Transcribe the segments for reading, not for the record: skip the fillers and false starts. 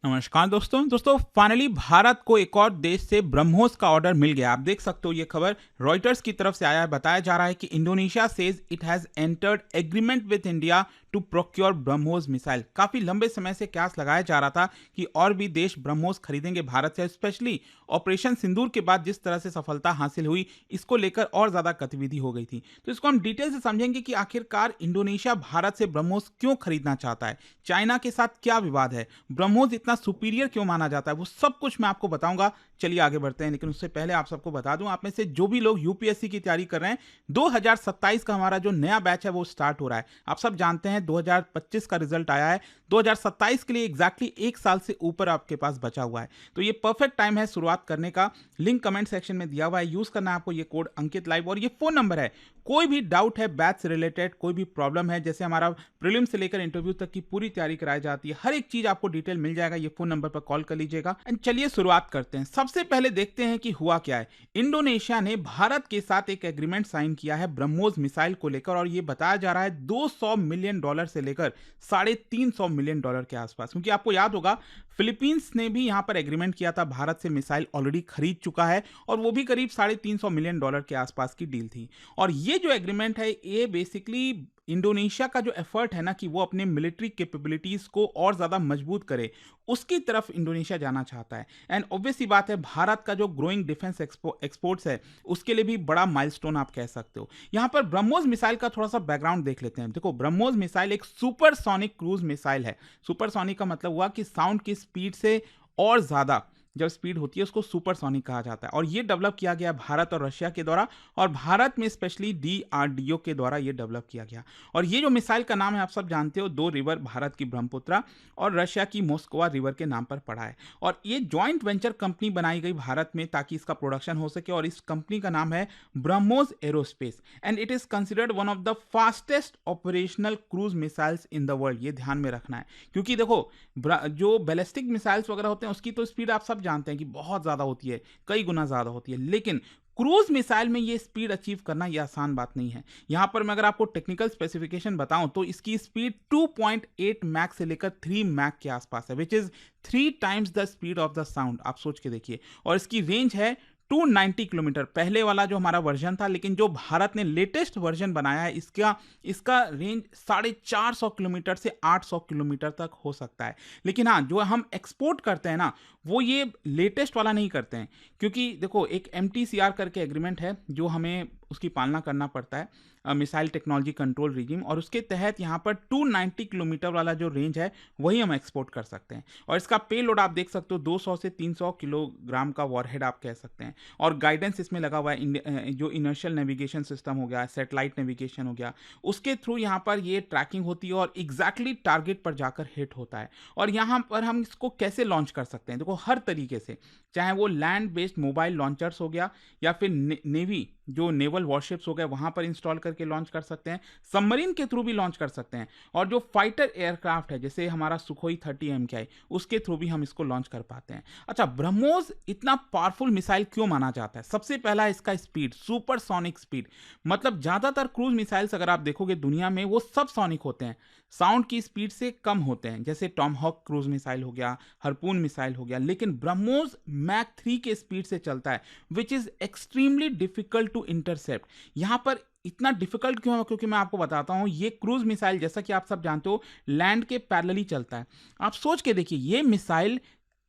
नमस्कार दोस्तों फाइनली भारत को एक और देश से ब्रह्मोस का ऑर्डर मिल गया। आप देख सकते हो ये खबर रॉयटर्स की तरफ से आया है। बताया जा रहा है कि Indonesia says it has entered agreement with India to procure BrahMos missile. काफी लंबे समय से क्यास लगाया जा रहा था कि और भी देश ब्रह्मोस खरीदेंगे भारत से, स्पेशली ऑपरेशन सिंदूर के बाद जिस तरह से सफलता हासिल हुई, इसको लेकर और ज्यादा गतिविधि हो गई थी। तो इसको हम डिटेल से समझेंगे कि आखिरकार इंडोनेशिया भारत से ब्रह्मोस क्यों खरीदना चाहता है, चाइना के साथ क्या विवाद है, ब्रह्मोस इतना सुपीरियर क्यों माना जाता है, वो सब कुछ मैं आपको बताऊंगा। चलिए आगे बढ़ते हैं, लेकिन उससे पहले आप सबको बता दूं, आप में से जो भी लोग यूपीएससी की तैयारी कर रहे हैं, 2027 का हमारा जो नया बैच है वो स्टार्ट हो रहा है। आप सब जानते हैं 2025 का रिजल्ट आया है, 2027 के लिए एग्जैक्टली एक साल से ऊपर आपके पास बचा हुआ है। तो ये परफेक्ट टाइम है शुरुआत करने का। लिंक कमेंट सेक्शन में दिया हुआ है, यूज करना है आपको ये कोड अंकित लाइव, और ये फोन नंबर है। कोई भी डाउट है बैच से रिलेटेड, कोई भी प्रॉब्लम है, जैसे हमारा प्रीलिम से लेकर इंटरव्यू तक की पूरी तैयारी कराई जाती है, हर एक चीज आपको डिटेल मिल जाएगा। ये फोन नंबर पर कॉल कर लीजिएगा। एंड चलिए शुरुआत करते हैं। सबसे पहले देखते हैं कि हुआ क्या है। इंडोनेशिया ने भारत के साथ एक एग्रीमेंट साइन किया है ब्रह्मोस मिसाइल को लेकर, और ये बताया जा रहा है $200 मिलियन से लेकर $350 मिलियन के आसपास। क्योंकि आपको याद होगा फिलीपींस ने भी यहां पर एग्रीमेंट किया था, भारत से मिसाइल ऑलरेडी खरीद चुका है, और वो भी करीब $350 मिलियन के आसपास की डील थी। और ये जो एग्रीमेंट है ये बेसिकली इंडोनेशिया का जो एफर्ट है ना कि वो अपने मिलिट्री कैपेबिलिटीज को और ज्यादा मजबूत करे, उसकी तरफ इंडोनेशिया जाना चाहता है। एंड ऑब्वियस सी बात है, भारत का जो ग्रोइंग डिफेंस एक्सपोर्ट्स है उसके लिए भी बड़ा माइलस्टोन आप कह सकते हो। यहां पर ब्रह्मोस मिसाइल का थोड़ा सा बैकग्राउंड देख लेते हैं। देखो, ब्रह्मोस मिसाइल एक सुपरसोनिक क्रूज मिसाइल है। सुपरसोनिक का मतलब हुआ कि साउंड की स्पीड से और ज्यादा जब स्पीड होती है उसको सुपरसोनिक कहा जाता है। और ये डेवलप किया गया भारत और रशिया के द्वारा, और भारत में स्पेशली डीआरडीओ के द्वारा ये डेवलप किया गया। और ये जो मिसाइल का नाम है आप सब जानते हो, दो रिवर, भारत की ब्रह्मपुत्रा और रशिया की मोस्कवा रिवर के नाम पर पड़ा है। और ये जॉइंट वेंचर कंपनी बनाई गई भारत में ताकि इसका प्रोडक्शन हो सके, और इस कंपनी का नाम है BrahMos aerospace, and it is considered one of the fastest operational cruise missiles in the world. ये ध्यान में रखना है, क्योंकि देखो जो बैलिस्टिक मिसाइल्स वगैरह होते हैं उसकी तो स्पीड आप सब जानते हैं कि बहुत ज्यादा होती है, कई गुना ज्यादा होती है, लेकिन क्रूज मिसाइल में ये स्पीड अचीव करना ये आसान बात नहीं है। यहां पर मैं अगर आपको टेक्निकल स्पेसिफिकेशन बताऊं तो इसकी स्पीड 2.8 मैक से लेकर 3 मैक के आसपास है, which is 3 times the speed of the sound. आप सोच के देखिए। और इसकी रेंज है 290 किलोमीटर, पहले वाला जो हमारा वर्जन था, लेकिन जो भारत ने लेटेस्ट वर्जन बनाया है इसका इसका रेंज 450 किलोमीटर से 800 किलोमीटर तक हो सकता है। लेकिन हाँ, जो हम एक्सपोर्ट करते हैं ना, वो ये लेटेस्ट वाला नहीं करते हैं, क्योंकि देखो एक MTCR करके एग्रीमेंट है जो हमें उसकी पालना करना पड़ता है, मिसाइल टेक्नोलॉजी कंट्रोल रिजीम, और उसके तहत यहाँ पर 290 किलोमीटर वाला जो रेंज है वही हम एक्सपोर्ट कर सकते हैं। और इसका पे लोड आप देख सकते हो 200 से 300 किलोग्राम का वॉरहेड आप कह सकते हैं। और गाइडेंस इसमें लगा हुआ है, जो इनर्शियल नेविगेशन सिस्टम हो गया, सैटेलाइट नेविगेशन हो गया, उसके थ्रू यहाँ पर ये ट्रैकिंग होती है और एग्जैक्टली टारगेट पर जाकर हिट होता है। और यहाँ पर हम इसको कैसे लॉन्च कर सकते हैं, देखो हर तरीके से, चाहे वो लैंड बेस्ड मोबाइल लॉन्चर्स हो गया, या फिर नेवी जो नेवल वॉरशिप्स हो गए वहां पर इंस्टॉल करके लॉन्च कर सकते हैं, सबमरीन के थ्रू भी लॉन्च कर सकते हैं, और जो फाइटर एयरक्राफ्ट है जैसे हमारा सुखोई 30 MKI, उसके थ्रू भी हम इसको लॉन्च कर पाते हैं। अच्छा, ब्रह्मोस इतना पावरफुल मिसाइल क्यों माना जाता है? सबसे पहला इसका स्पीड, सुपरसोनिक स्पीड। मतलब ज्यादातर क्रूज मिसाइल्स अगर आप देखोगे दुनिया में वो सब सोनिक होते हैं, साउंड की स्पीड से कम होते हैं, जैसे टॉमहॉक क्रूज मिसाइल हो गया, हरपून मिसाइल हो गया, लेकिन ब्रह्मोस मैक 3 के स्पीड से चलता है, which is extremely difficult to intercept. यहां पर इतना डिफिकल्ट क्यों है? क्योंकि मैं आपको बताता हूं, ये क्रूज मिसाइल जैसा कि आप सब जानते हो लैंड के पैरेलली चलता है। आप सोच के देखिए, ये मिसाइल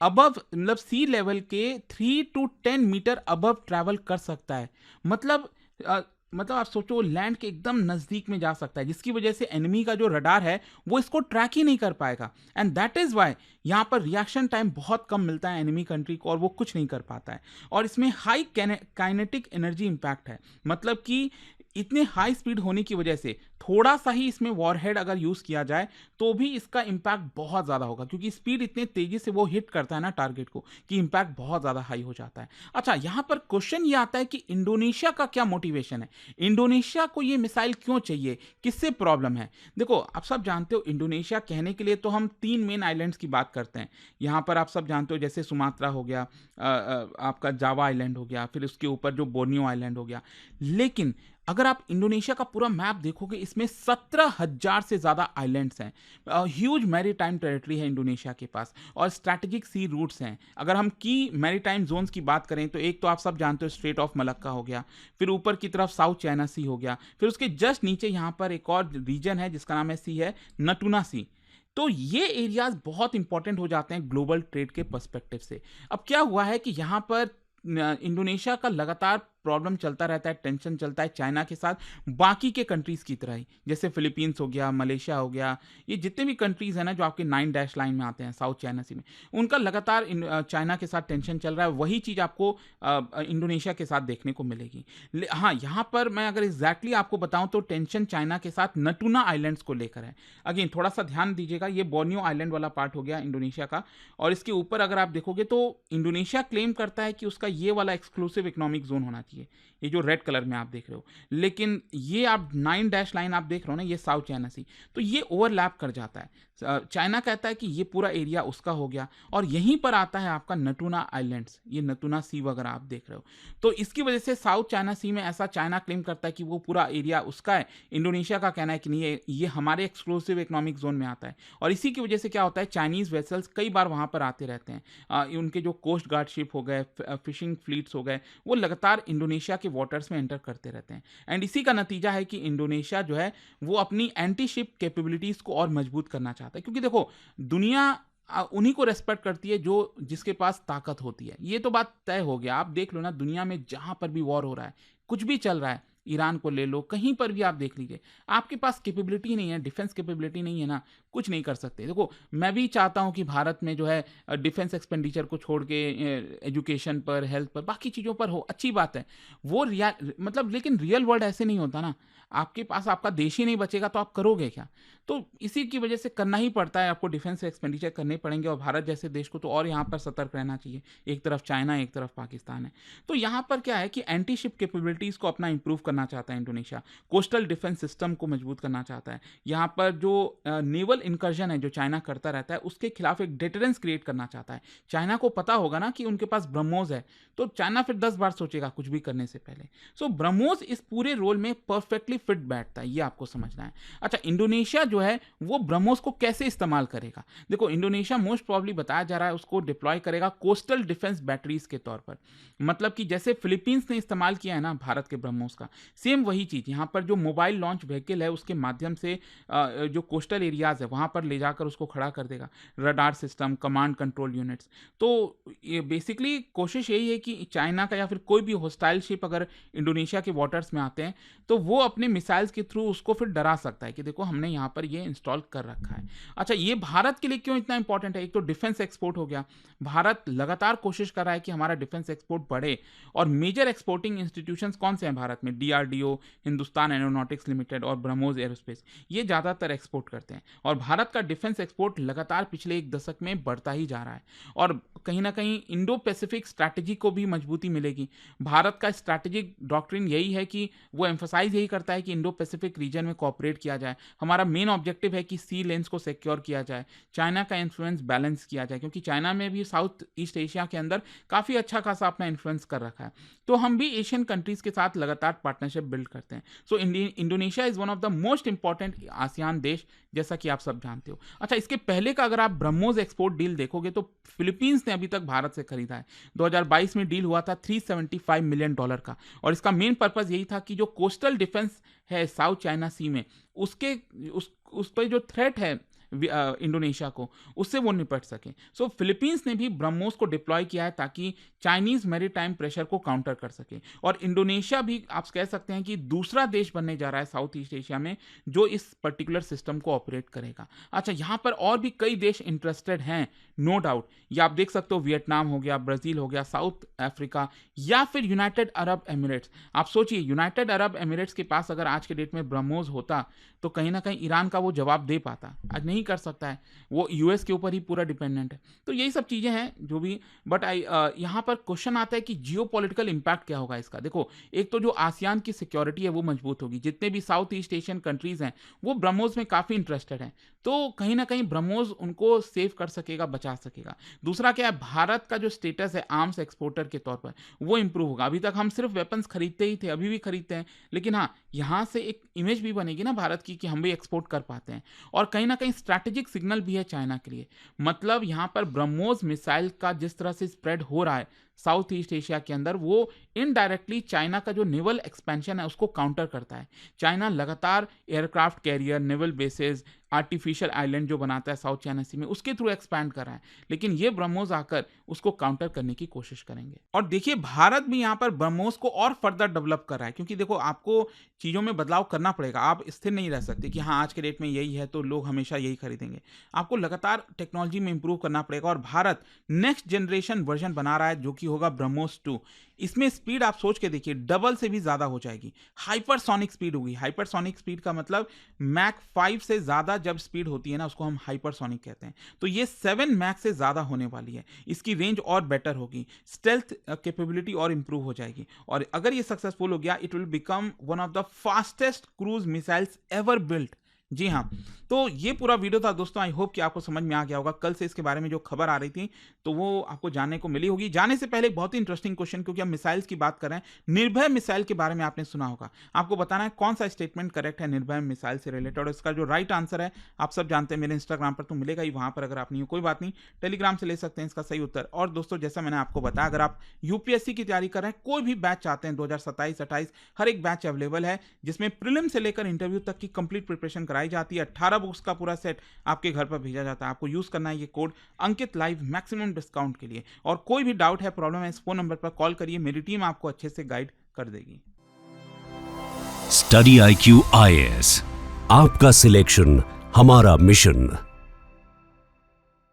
अबव मतलब सी लेवल के 3 to 10 मीटर अबव ट्रैवल कर सकता है। मतलब मतलब आप सोचो लैंड के एकदम नजदीक में जा सकता है, जिसकी वजह से एनिमी का जो रडार है वो इसको ट्रैक ही नहीं कर पाएगा। एंड दैट इज वाई यहाँ पर रिएक्शन टाइम बहुत कम मिलता है एनिमी कंट्री को, और वो कुछ नहीं कर पाता है। और इसमें हाई काइनेटिक एनर्जी इंपैक्ट है, मतलब कि इतने हाई स्पीड होने की वजह से थोड़ा सा ही इसमें वॉरहेड अगर यूज किया जाए तो भी इसका इंपैक्ट बहुत ज्यादा होगा, क्योंकि स्पीड इतने तेजी से वो हिट करता है ना टारगेट को, कि इंपैक्ट बहुत ज्यादा हाई हो जाता है। अच्छा, यहां पर क्वेश्चन ये आता है कि इंडोनेशिया का क्या मोटिवेशन है, इंडोनेशिया को ये मिसाइल क्यों चाहिए, किससे प्रॉब्लम है? देखो, आप सब जानते हो इंडोनेशिया कहने के लिए तो हम 3 मेन आइलैंड्स की बात करते हैं। यहां पर आप सब जानते हो जैसे सुमात्रा हो गया, आपका जावा आइलैंड हो गया, फिर उसके ऊपर जो बोर्नियो आइलैंड हो गया। लेकिन अगर आप इंडोनेशिया का पूरा मैप देखोगे, इसमें 17,000 से ज़्यादा आइलैंड्स हैं। ह्यूज मैरीटाइम टेरिटरी है इंडोनेशिया के पास और स्ट्रैटेजिक सी रूट्स हैं। अगर हम की मैरीटाइम जोन्स की बात करें तो एक तो आप सब जानते हो स्ट्रेट ऑफ मलक्का हो गया, फिर ऊपर की तरफ साउथ चाइना सी हो गया, फिर उसके जस्ट नीचे यहाँ पर एक और रीजन है जिसका नाम है सी है नटूना सी। तो ये एरियाज बहुत इंपॉर्टेंट हो जाते हैं ग्लोबल ट्रेड के पर्सपेक्टिव से। अब क्या हुआ है कि यहाँ पर इंडोनेशिया का लगातार प्रॉब्लम चलता रहता है, टेंशन चलता है चाइना के साथ, बाकी के कंट्रीज़ की तरह ही, जैसे फिलीपींस हो गया, मलेशिया हो गया, ये जितने भी कंट्रीज़ हैं ना जो आपके 9 डैश लाइन में आते हैं साउथ चाइना सी में, उनका लगातार चाइना के साथ टेंशन चल रहा है। वही चीज़ आपको इंडोनेशिया के साथ देखने को मिलेगी। हाँ, यहाँ पर मैं अगर एग्जैक्टली आपको बताऊँ तो टेंशन चाइना के साथ नटूना आइलैंड्स को लेकर है। अगेन थोड़ा सा ध्यान दीजिएगा, ये बोर्नियो आइलैंड वाला पार्ट हो गया इंडोनेशिया का, और इसके ऊपर अगर आप देखोगे तो इंडोनेशिया क्लेम करता है कि उसका ये वाला एक्सक्लूसिव इकोनॉमिक जोन होना चाहिए, ये जो रेड कलर में आप देख रहे हो। लेकिन ये आप 9 डैश लाइन आप देख रहे हो ना, ये साउथ चाइना सी, तो ये ओवरलैप कर जाता है। चाइना कहता है कि ये पूरा एरिया उसका हो गया, और यहीं पर आता है आपका नटूना आइलैंड्स, ये नटूना सी वगैरह आप देख रहे हो। तो इसकी वजह से साउथ चाइना सी में ऐसा चाइना क्लेम करता है कि वो पूरा एरिया उसका है। इंडोनेशिया का कहना है कि नहीं, ये हमारे एक्सक्लूसिव इकोनॉमिक जोन में आता है। और इसी की वजह से क्या होता है, चाइनीज़ वेसल्स कई बार वहाँ पर आते रहते हैं। उनके जो कोस्ट गार्ड शिप हो गए, फिशिंग फ्लीट्स हो गए, वो लगातार इंडोनेशिया के वाटर्स में एंटर करते रहते हैं। एंड इसी का नतीजा है कि इंडोनेशिया जो है वो अपनी एंटी शिप कैपेबिलिटीज़ को और मजबूत करना चाहता है, क्योंकि देखो दुनिया उन्हीं को रेस्पेक्ट करती है जो जिसके पास ताकत होती है। ये तो बात तय हो गया। आप देख लो ना, दुनिया में जहाँ पर भी वॉर हो रहा है, कुछ भी चल रहा है, ईरान को ले लो, कहीं पर भी आप देख लीजिए, आपके पास कैपेबिलिटी नहीं है, डिफेंस कैपेबिलिटी नहीं है ना, कुछ नहीं कर सकते। देखो मैं भी चाहता हूँ कि भारत में जो है डिफेंस एक्सपेंडिचर को छोड़ के एजुकेशन पर, हेल्थ पर, बाकी चीज़ों पर हो, अच्छी बात है वो मतलब, लेकिन रियल वर्ल्ड ऐसे नहीं होता ना। आपके पास आपका देश ही नहीं बचेगा तो आप करोगे क्या? तो इसी की वजह से करना ही पड़ता है, आपको डिफेंस एक्सपेंडिचर करने पड़ेंगे, और भारत जैसे देश को तो और यहाँ पर सतर्क रहना चाहिए। एक तरफ चाइना, एक तरफ पाकिस्तान है। तो यहाँ पर क्या है कि एंटी शिप कैपेबिलिटीज़ को अपना इंप्रूव करना चाहता है इंडोनेशिया, कोस्टल डिफेंस सिस्टम को मजबूत करना चाहता है। यहाँ पर जो नेवल इंकर्जन है जो चाइना करता रहता है, उसके खिलाफ एक डिटरेंस क्रिएट करना चाहता है। चाइना को पता होगा ना कि उनके पास ब्रह्मोस है, तो चाइना फिर 10 बार सोचेगा कुछ भी करने से पहले। सो ब्रह्मोस इस पूरे रोल में परफेक्टली फिट बैठता है, ये आपको समझना है। अच्छा, इंडोनेशिया जो है वो ब्रह्मोस को कैसे इस्तेमाल करेगा? देखो, इंडोनेशिया मोस्ट प्रॉब्ली बताया जा रहा है उसको डिप्लॉय करेगा कोस्टल डिफेंस बैटरीज के तौर पर। मतलब कि जैसे फिलीपींस ने इस्तेमाल किया है ना भारत के ब्रह्मोस का, सेम वही चीज़ यहाँ पर जो मोबाइल लॉन्च व्हीकल है उसके माध्यम से जो कोस्टल एरियाज है वहाँ पर ले जाकर उसको खड़ा कर देगा। Radar system, command control units. तो ये बेसिकली कोशिश यही है कि चाइना का या फिर कोई भी होस्टाइल शिप अगर इंडोनेशिया के वाटर्स में आते हैं तो वो अपने मिसाइल्स के थ्रू उसको फिर डरा सकता है कि देखो हमने यहाँ पर ये इंस्टॉल कर रखा है। अच्छा, ये भारत के लिए क्यों इतना इंपॉर्टेंट है? एक तो डिफेंस एक्सपोर्ट हो गया, भारत लगातार कोशिश कर रहा है कि हमारा डिफेंस एक्सपोर्ट बढ़े, और मेजर एक्सपोर्टिंग इंस्टीट्यूशंस कौन से हैं भारत में? डीआरडीओ, हिंदुस्तान एरोनॉटिक्स लिमिटेड और ब्रह्मोस एरोस्पेस, ये ज़्यादातर एक्सपोर्ट करते हैं। और भारत का डिफेंस एक्सपोर्ट लगातार पिछले एक दशक में बढ़ता ही जा रहा है, और कहीं ना कहीं इंडो पैसिफिक स्ट्रैटेजी को भी मजबूती मिलेगी। भारत का स्ट्रैटेजिक डॉक्ट्रिन यही है कि वो एम्फोसाइज यही करता है कि इंडो पैसिफिक रीजन में कोऑपरेट किया जाए। हमारा मेन ऑब्जेक्टिव है कि सी लेन्स को सिक्योर किया जाए, चाइना का इन्फ्लुएंस बैलेंस किया जाए, क्योंकि चाइना में भी साउथ ईस्ट एशिया के अंदर काफ़ी अच्छा खासा अपना इन्फ्लुएंस कर रखा है। तो हम भी एशियन कंट्रीज़ के साथ लगातार पार्टनरशिप बिल्ड करते हैं। So Indonesia is one of the most important ASEAN देश, जैसा कि आप सब जानते हो। अच्छा, इसके पहले का अगर आप ब्रह्मोस एक्सपोर्ट डील देखोगे तो फिलीपींस ने अभी तक भारत से खरीदा है। 2022 में डील हुआ था $375 मिलियन का, और इसका मेन पर्पज़ यही था कि जो कोस्टल डिफेंस है साउथ चाइना सी में, उस पर जो थ्रेट है इंडोनेशिया को, उससे वो निपट सके। सो फिलीपींस ने भी ब्रह्मोस को डिप्लॉय किया है ताकि चाइनीज़ मैरीटाइम प्रेशर को काउंटर कर सके। और इंडोनेशिया भी आप कह सकते हैं कि दूसरा देश बनने जा रहा है साउथ ईस्ट एशिया में जो इस पर्टिकुलर सिस्टम को ऑपरेट करेगा। अच्छा, यहाँ पर और भी कई देश इंटरेस्टेड हैं, नो डाउट। ये आप देख सकते हो, वियतनाम हो गया, ब्राज़ील हो गया, साउथ अफ्रीका, या फिर यूनाइटेड अरब एमिरेट्स। आप सोचिए, यूनाइटेड अरब एमिरेट्स के पास अगर आज के डेट में ब्रह्मोस होता तो कहीं ना कहीं ईरान का वो जवाब दे पाता। आज नहीं नहीं कर सकता है, वो यूएस के ऊपर ही पूरा डिपेंडेंट है। तो यही सब चीज़ें हैं जो भी, बट यहाँ पर क्वेश्चन आता है कि जियोपॉलिटिकल इम्पैक्ट क्या होगा इसका। देखो, एक तो जो आसियान की सिक्योरिटी है वो मजबूत होगी, जितने भी साउथ ईस्ट एशियन कंट्रीज हैं वो ब्रह्मोस में काफ़ी इंटरेस्टेड हैं, तो कहीं ना कहीं ब्रह्मोस उनको सेव कर सकेगा, बचा सकेगा। दूसरा क्या है, भारत का जो स्टेटस है आर्म्स एक्सपोर्टर के तौर पर वो इंप्रूव होगा। अभी तक हम सिर्फ वेपन्स खरीदते ही थे, अभी भी खरीदते हैं, लेकिन हाँ, यहाँ से एक इमेज भी बनेगी ना भारत की कि हम भी एक्सपोर्ट कर पाते हैं। और कहीं ना कहीं स्ट्रैटेजिक सिग्नल भी है चाइना के लिए। मतलब यहाँ पर ब्रह्मोस मिसाइल का जिस तरह से स्प्रेड हो रहा है साउथ ईस्ट एशिया के अंदर, वो इनडायरेक्टली चाइना का जो नेवल एक्सपेंशन है उसको काउंटर करता है। चाइना लगातार aircraft carrier, naval bases, artificial island जो बनाता है साउथ चाइना सी में, उसके थ्रू एक्सपैंड कर रहा है, लेकिन ये ब्रह्मोस आकर उसको काउंटर करने की कोशिश करेंगे। और देखिए, भारत भी यहाँ पर ब्रह्मोस को और फर्दर डेवलप कर रहा है, क्योंकि देखो, आपको चीज़ों में बदलाव करना पड़ेगा। आप स्थिर नहीं रह सकते कि हाँ आज के डेट में यही है तो लोग हमेशा यही खरीदेंगे। आपको लगातार टेक्नोलॉजी में इंप्रूव करना पड़ेगा, और भारत नेक्स्ट जनरेशन वर्जन बना रहा है जो कि होगा ब्रह्मोस 2। इसमें स्पीड आप सोच के देखिए, डबल से भी ज़्यादा हो जाएगी, हाइपरसोनिक स्पीड होगी। हाइपरसोनिक स्पीड का मतलब मैक 5 से ज़्यादा जब स्पीड होती है ना, उसको हम हाइपरसोनिक कहते हैं। तो ये 7 मैक से ज़्यादा होने वाली है। इसकी रेंज और बेटर होगी, स्टेल्थ कैपेबिलिटी और इंप्रूव हो जाएगी, और अगर ये सक्सेसफुल हो गया, it will become one of the fastest cruise missiles ever built. जी हाँ, तो ये पूरा वीडियो था दोस्तों। आई होप कि आपको समझ में आ गया होगा। कल से इसके बारे में जो खबर आ रही थी तो वो आपको जानने को मिली होगी। जाने से पहले बहुत ही इंटरेस्टिंग क्वेश्चन, क्योंकि हम मिसाइल्स की बात कर रहे हैं। निर्भय मिसाइल के बारे में आपने सुना होगा, आपको बताना है कौन सा स्टेटमेंट करेक्ट है निर्भय मिसाइल से रिलेटेड, और इसका जो राइट आंसर है आप सब जानते हैं, मेरे इंस्टाग्राम पर तो मिलेगा ही, वहां पर अगर आप नहीं हो कोई बात नहीं, टेलीग्राम से ले सकते हैं इसका सही उत्तर। और दोस्तों, जैसा मैंने आपको बताया, अगर आप यूपीएससी की तैयारी कर रहे हैं, कोई भी बैच चाहते हैं 2027-28, हर एक बैच अवेलेबल है, जिसमें प्रीलिम से लेकर इंटरव्यू तक की कंप्लीट प्रिपरेशन कराई जाती है। 18 बुक्स का पूरा सेट आपके घर पर भेजा जाता है। आपको यूज करना है ये कोड अंकित लाइव मैक्सिमम डिस्काउंट के लिए। और कोई भी डाउट है, प्रॉब्लम है, इस फोन नंबर पर कॉल करिए, मेरी टीम आपको अच्छे से गाइड कर देगी। स्टडी IQ IAS, आपका सिलेक्शन हमारा मिशन।